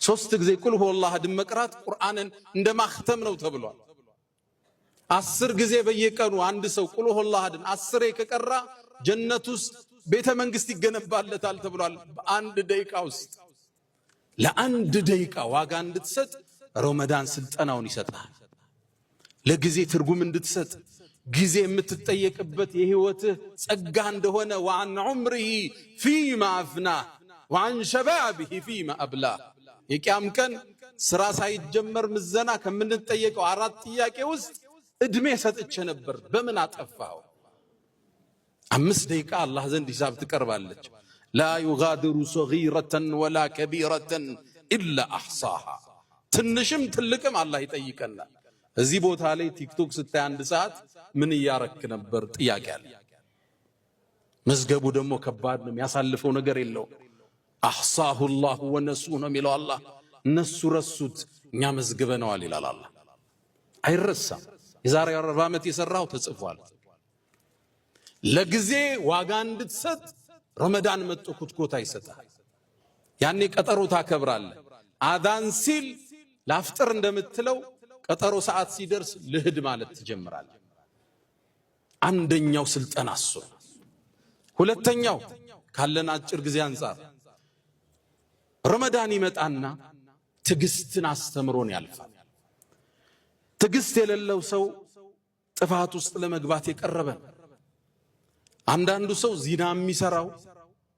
ሶስት ጊዜ ቁል ሁወላህ አሐድ መቅራት ቁርአንን እንደማختም ነው ተብሏል። 10 ጊዜ በየቀኑ አንድ ሰው ቁል ሁወላህ አሐድን 10 ከቀራ ጀነት ውስጥ ቤተ መንግስት ይገነባለታል ተብሏል። በአንድ ደቂቃ ውስጥ ለአንድ ደቂቃ ዋጋ እንድትሰጥ ረመዳን ስልጠናውን ይሰጣል። ለጊዜ ትርጉም እንድትሰጥ ጊዜ የምትጠየቅበት የህይወትህ ጸጋ እንደሆነ وعن عمره فيما أفناه وعن شبابه فيما أبلاه የቂያም ቀን ስራ ሳይጀመር ምዘና ከምንጠየቀው 4 ጥያቄ ውስጥ እድሜ ሰጥቼ ነበር በምን አጠፋው? 5 ደቂቃ አላህ ዘንድ ሂሳብ ትቀርባለች። لا يغادر صغيرة ولا كبيرة إلا أحصاها ትንሽም ትልቅም አላህ ይጠይቀናል። እዚህ ቦታ ላይ ቲክቶክ ስታይ 1 ሰዓት ምን ያረክ ነበር ጥያቄ አለ። መዝገቡ ደግሞ ከባድ ነው፣ ያሳልፈው ነገር የለው። أحصاه الله ونسوه ነው የሚለው አላህ። እነሱ ረሱት እኛ መዝግበነዋል ይላል አላህ። አይረሳም። የዛሬ 40 ዓመት የሰራው ተጽፏል። ለጊዜ ዋጋ እንድትሰጥ ረመዳን መጥቶ ኩትኮታ ይሰጣል። ያኔ ቀጠሮ ታከብራለህ። አዛን ሲል ላፍጥር እንደምትለው ቀጠሮ ሰዓት ሲደርስ ልህድ ማለት ትጀምራለህ። አንደኛው ስልጠና እሱ። ሁለተኛው ካለን አጭር ጊዜ አንፃር ረመዳን ይመጣና ትግስትን አስተምሮን ያልፋል። ትግስት የሌለው ሰው ጥፋት ውስጥ ለመግባት የቀረበ። አንዳንዱ ሰው ዚና የሚሰራው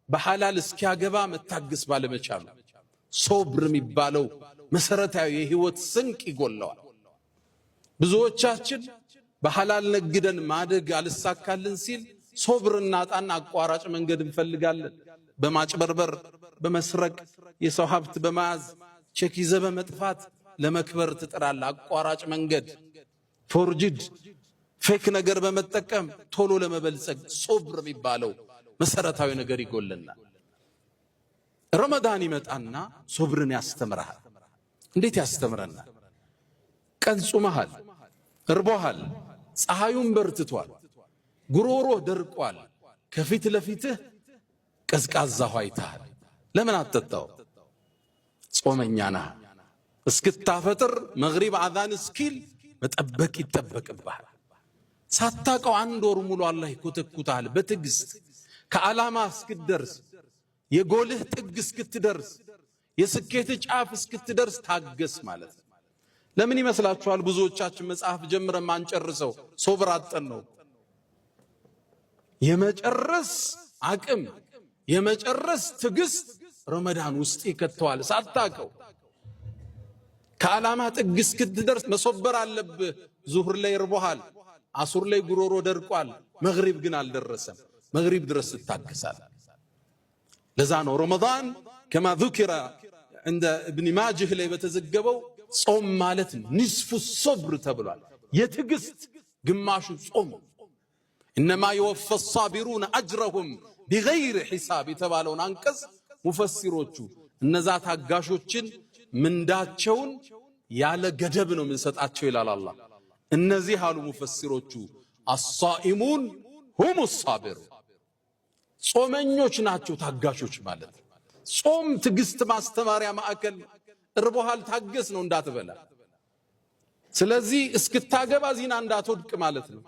በሐላል እስኪያገባ መታገስ ባለመቻሉ ሶብር የሚባለው መሰረታዊ የህይወት ስንቅ ይጎለዋል። ብዙዎቻችን በሐላል ነግደን ማደግ አልሳካልን ሲል ሶብር እናጣና አቋራጭ መንገድ እንፈልጋለን። በማጭበርበር በመስረቅ የሰው ሀብት በመያዝ ቼክ ይዘህ በመጥፋት ለመክበር ትጥራለህ። አቋራጭ መንገድ ፎርጅድ ፌክ ነገር በመጠቀም ቶሎ ለመበልጸግ ሶብር የሚባለው መሰረታዊ ነገር ይጎለናል። ረመዳን ይመጣና ሶብርን ያስተምራል። እንዴት ያስተምረናል? ቀን ጾመሃል፣ እርቦሃል፣ ፀሐዩን በርትቷል፣ ጉሮሮ ደርቋል፣ ከፊት ለፊትህ ቀዝቃዛ ውሃ አይተሃል። ለምን አትጠጣው? ጾመኛ ነህ። እስክታፈጥር መግሪብ አዛን እስኪል መጠበቅ ይጠበቅብሃል። ሳታውቀው 1 ወር ሙሉ አላህ ይኮተኩታል በትዕግስት ከዓላማ እስክትደርስ የጎልህ ጥግ እስክትደርስ የስኬት ጫፍ እስክትደርስ ታገስ ማለት ነው። ለምን ይመስላችኋል ብዙዎቻችን መጽሐፍ ጀምረን ማንጨርሰው? ሶብር አጠን ነው። የመጨረስ አቅም የመጨረስ ትዕግስት ረመዳን ውስጥ ይከተዋል። ሳታውቀው ከዓላማ ጥግ እስክትደርስ መሶበር አለብህ። ዙህር ላይ ይርቦሃል፣ አሱር ላይ ጉሮሮ ደርቋል፣ መግሪብ ግን አልደረሰም። መግሪብ ድረስ ትታገሳል። ለዛ ነው ረመዳን ከማ ذكر عند ابن ماجه ላይ በተዘገበው ጾም ማለት ንስፉ ሶብር ተብሏል። የትዕግስት ግማሹ ጾም። انما يوفى الصابرون اجرهم بغير حساب የተባለውን አንቀጽ ሙፈሲሮቹ እነዛ ታጋሾችን ምንዳቸውን ያለ ገደብ ነው የምንሰጣቸው ይላል አላህ። እነዚህ አሉ ሙፈሲሮቹ الصائمون هم الصابرون ጾመኞች ናቸው ታጋሾች ማለት። ጾም ትዕግስት ማስተማሪያ ማዕከል። እርቦሃል ታገስ ነው እንዳትበላ። ስለዚህ እስክታገባ ዚና እንዳትወድቅ ማለት ነው።